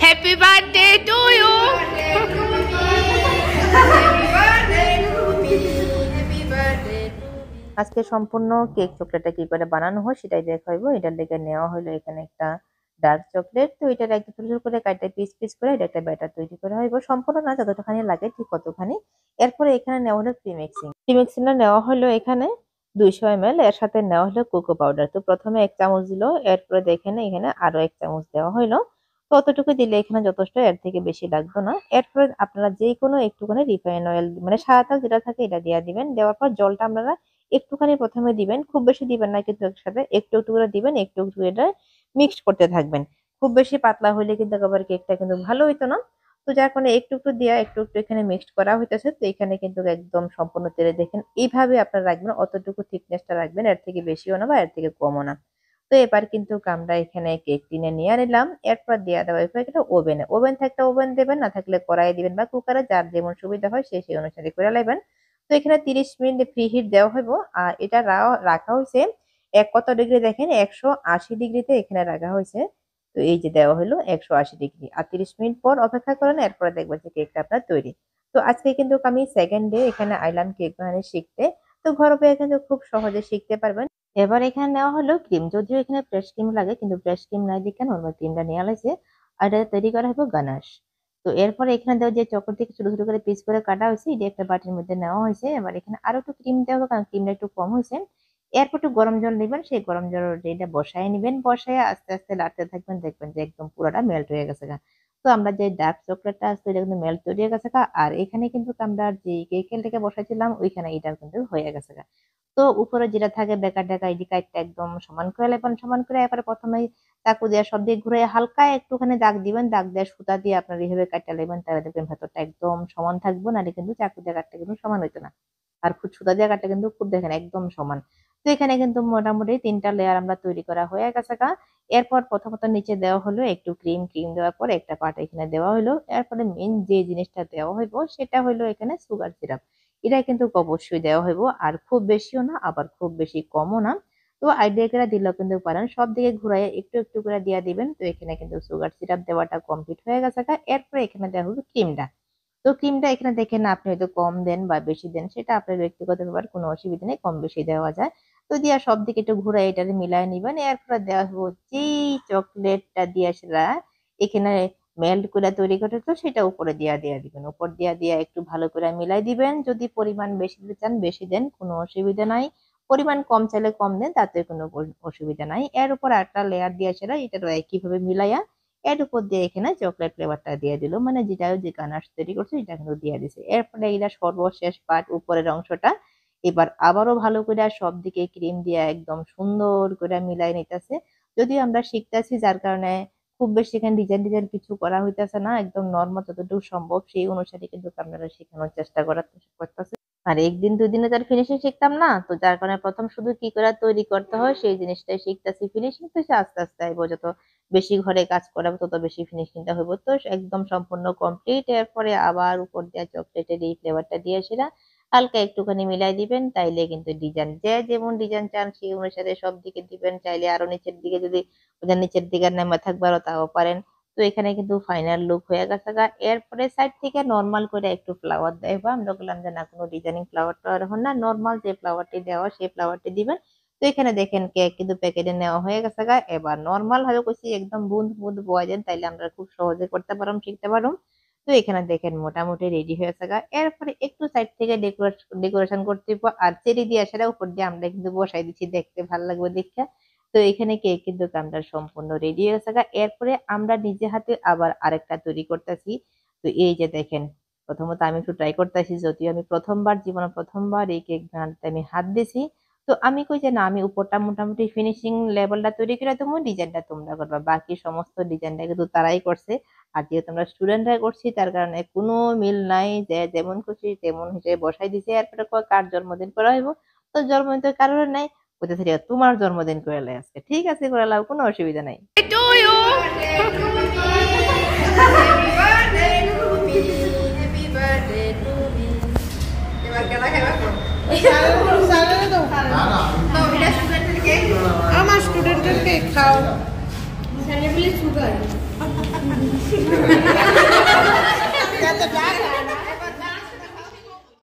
Happy birthday to you. আজকে সম্পূর্ণ cake চকলেটটা কি করে বানানো হয় সেটাই দেখাইবো। এটার লেগে নেওয়া হলো এখানে একটা ডার্ক চকলেট। তো এটা একটু ছোট ছোট করে কাটে পিস পিস করে এটা একটা ব্যাটার তৈরি করা হইব। সম্পূর্ণ না, যতটাখানি লাগে ঠিক কতখানি। এরপরে এখানে নেওয়া হলো প্রিমিক্সিং। প্রিমিক্সিংটা নেওয়া হলো এখানে 200 ml। এর সাথে নেওয়া হলো কোকো পাউডার। তো প্রথমে 1 চামচ দিল, এরপরে দেখেন এখানে আরো 1 চামচ দেওয়া হলো। তো অতটুকু দিলে এখানে যথেষ্ট, এর থেকে বেশি লাগবে না। এরপরে আপনারা যে কোনো একটুখানি রিফাইন অয়েল মানে সাদা তেল যেটা থাকে এটা দিয়ে দিবেন। দেওয়ার পর জলটা আপনারা একটুখানি প্রথমে দিবেন, খুব বেশি দিবেন না, কিন্তু একসাথে একটু একটু করে দিবেন, একটু একটু এটা মিক্সড করতে থাকবেন। খুব বেশি পাতলা হলে কিন্তু একেবারে কেকটা কিন্তু ভালো হইতো না। তো যার কারণে একটু একটু দিয়া একটু একটু এখানে মিক্সড করা হইতেছে। তো এখানে কিন্তু একদম সম্পূর্ণ তেলে দেখেন এইভাবে আপনারা রাখবেন, অতটুকু থিকনেসটা রাখবেন, এর থেকে বেশিও না বা এর থেকে কমও না। তো এবার কিন্তু আমরা এখানে কেক টিনে নিয়ে নিলাম। এরপর দেওয়া দেওয়া একটা ওভেনে, ওভেন থাকলে ওভেন দেবেন, না থাকলে কড়াই দিবেন বা কুকারে, যার যেমন সুবিধা হয় সেই অনুসারে করে নেবেন। তো এখানে 30 মিনিট প্রি হিট দেওয়া হইব। আর এটা রাখা হয়েছে কত ডিগ্রি দেখেন, 180 ডিগ্রিতে এখানে রাখা হয়েছে। তো এই যে দেওয়া হলো 180 ডিগ্রি। আর 30 মিনিট পর অপেক্ষা করেন, এরপরে দেখবেন যে কেকটা আপনার তৈরি। তো আজকে কিন্তু আমি সেকেন্ড ডে এখানে আইলাম কেক বানানো শিখতে। তো ঘরোয়া কিন্তু খুব সহজে শিখতে পারবেন। এবার এখানে নেওয়া হলো ক্রিম, যদিও এখানে ফ্রেশ ক্রিম লাগে কিন্তু ফ্রেশ ক্রিম নাই দেখে নর্মাল ক্রিমটা নিয়ে আলাইছে। আর এটা তৈরি করা হবে গানাশ। তো এরপরে এখানে দেওয়া যে চকলেট থেকে ছোট ছোট করে পিস করে কাটা হয়েছে, এটা একটা বাটির মধ্যে নেওয়া হয়েছে। এবার এখানে আরো একটু ক্রিম দেওয়া হবে, কারণ ক্রিমটা একটু কম হয়েছে। এরপর একটু গরম জল নেবেন, সেই গরম জল এটা বসায় নিবেন, বসায় আস্তে আস্তে লাড়তে থাকবেন, দেখবেন যে একদম পুরোটা মেল্ট হয়ে গেছে। তো আমরা যে ডার্ক চকলেটটা আছে এটা কিন্তু মেল্ট হয়ে গেছে। আর এখানে কিন্তু আমরা যে কেকের থেকে বসাইছিলাম ওইখানে এটা কিন্তু হয়ে গেছে। তো উপরে যেটা থাকে বেকার ঢাকা এই কাইটটা একদম সমান করে নেবেন, সমান করে এবারে প্রথমে চাকু দিয়ে সব দিক ঘুরে হালকা একটুখানি দাগ দিবেন, দাগ দিয়ে সুতা দিয়ে আপনার এইভাবে কাটটা নেবেন, তাহলে দেখবেন ভেতরটা একদম সমান থাকবো, নাহলে কিন্তু চাকু দিয়ে কাটটা কিন্তু সমান হইতো না। আর খুব সুতা দিয়ে কাটটা কিন্তু খুব দেখেন একদম সমান। তো এখানে কিন্তু মোটামুটি 3টা লেয়ার আমরা তৈরি করা হয়ে গেছে। এরপর প্রথমত নিচে দেওয়া হলো একটু ক্রিম, ক্রিম দেওয়ার পর একটা পার্ট এখানে দেওয়া হলো। এরপরে মেন যে জিনিসটা দেওয়া হইব সেটা হলো এখানে সুগার সিরাপ। এটা কিন্তু অবশ্যই দেওয়া হইব, আর খুব বেশিও না আবার খুব বেশি কমও না। তো আইডিয়া করে দিলেও কিন্তু পারেন, সব দিকে ঘুরাই একটু একটু করে দিয়ে দিবেন। তো এখানে কিন্তু সুগার সিরাপ দেওয়াটা কমপ্লিট হয়ে গেছে। এরপরে এখানে দেওয়া হবে ক্রিমটা। তো ক্রিমটা এখানে দেখেন আপনি হয়তো কম দেন বা বেশি দেন, সেটা আপনার ব্যক্তিগত ব্যাপার, কোনো অসুবিধা নেই, কম বেশি দেওয়া যায়। তো দিয়া সব দিকে একটু ঘুরাই এটা মিলাই নিবেন। এরপরে দেওয়া হবে যেই চকলেটটা দিয়ে সেটা এখানে মেল্ট করে তৈরি করে তো সেটা উপরে দিয়া দিয়ে দিবেন, উপর দিয়া দিয়া একটু ভালো করে মিলাই দিবেন। যদি পরিমাণ বেশি দিতে চান বেশি দেন, কোনো অসুবিধা নাই। পরিমাণ কম চাইলে কম দেন, তাতে কোনো অসুবিধা নাই। এর উপর একটা লেয়ার দিয়ে সেটা এটা একইভাবে মিলাইয়া এর উপর দিয়ে এখানে চকলেট ফ্লেভারটা দিয়ে দিল, মানে যেটা যে গানাশ তৈরি করছে এটা কিন্তু দিয়ে দিছে। এরপরে এটা সর্বশেষ পার্ট উপরের অংশটা এবার আবারও ভালো করে সব দিকে ক্রিম দিয়ে একদম সুন্দর করে মিলাই নিতেছে। যদিও আমরা শিখতেছি যার কারণে খুব বেশি এখানে ডিজাইন ডিজাইন কিছু করা হইতেছে না, একদম নর্মাল যতটুকু সম্ভব সেই অনুসারে কিন্তু আপনারা শেখানোর চেষ্টা করতেছে। আর একদিন দুদিনে তার ফিনিশিং শিখতাম না, তো যার কারণে প্রথম শুধু কি করে তৈরি করতে হয় সেই জিনিসটাই শিখতেছি। ফিনিশিং তো সে আস্তে আস্তে আইবো, যত বেশি ঘরে কাজ করাবো তত বেশি ফিনিশিংটা হইব। তো একদম সম্পূর্ণ কমপ্লিট। এরপরে আবার উপর দিয়ে চকলেটের এই ফ্লেভারটা দিয়ে সেটা হালকা একটুখানি মিলাই দিবেন, তাইলে কিন্তু ডিজাইন যে যেমন ডিজাইন চান সেই অনুসারে সব দিকে দিবেন। চাইলে আরো নিচের দিকে যদি ওদের নিচের দিকে নামা থাকবে আরো তাও পারেন। তো এখানে কিন্তু ফাইনাল লুক হয়ে গেছে। এরপরে সাইড থেকে নর্মাল করে একটু ফ্লাওয়ার দেবো। আমরা বললাম যে না কোনো ডিজাইনিং ফ্লাওয়ার টাওয়ার এখন না, নর্মাল যে ফ্লাওয়ারটি দেওয়া সেই ফ্লাওয়ারটি দিবেন। তো এখানে দেখেন কেক কিন্তু প্যাকেটে নেওয়া হয়ে গেছে। এবার নর্মাল ভাবে কইছি একদম বুঁদ বুঁদ বয় দেন, তাইলে আমরা খুব সহজে করতে পারলাম, শিখতে পারলাম। তো এখানে দেখেন মোটামুটি রেডি হয়েছে। এরপরে একটু সাইড থেকে ডেকোরেশন করতে দিব, আর চেরি দিয়ে সেটা উপর দিয়ে আমরা কিন্তু বসাই দিচ্ছি, দেখতে ভালো লাগবে দেখতে। তো এখানে কেক কিন্তু আমরা সম্পূর্ণ রেডি হয়েছে। এরপরে আমরা নিজে হাতে আবার আরেকটা তৈরি করতেছি। তো এই যে দেখেন, প্রথমত আমি একটু ট্রাই করতেছি, যদিও আমি প্রথমবার জীবনে প্রথমবার এই কেক বানাতে আমি হাত দিছি। তো আমি কই যে না, আমি উপরটা মোটামুটি ফিনিশিং লেভেলটা তৈরি করে তুমি ডিজাইনটা তোমরা করবা, বাকি সমস্ত ডিজাইনটা কিন্তু তারাই করছে। আর যেহেতু আমরা স্টুডেন্টরা করছি তার কারণে কোনো মিল নাই, যে যেমন খুশি তেমন হিসেবে বসাই দিছে। এরপরে কার জন্মদিন করা হইব, তো জন্মদিন তো কারোর নাই, বলতেছে তোমার জন্মদিন করে লাই আজকে, ঠিক আছে করে লাও, কোনো অসুবিধা নাই। আমার স্টুডেন্টের কেক খাও। Plate sugar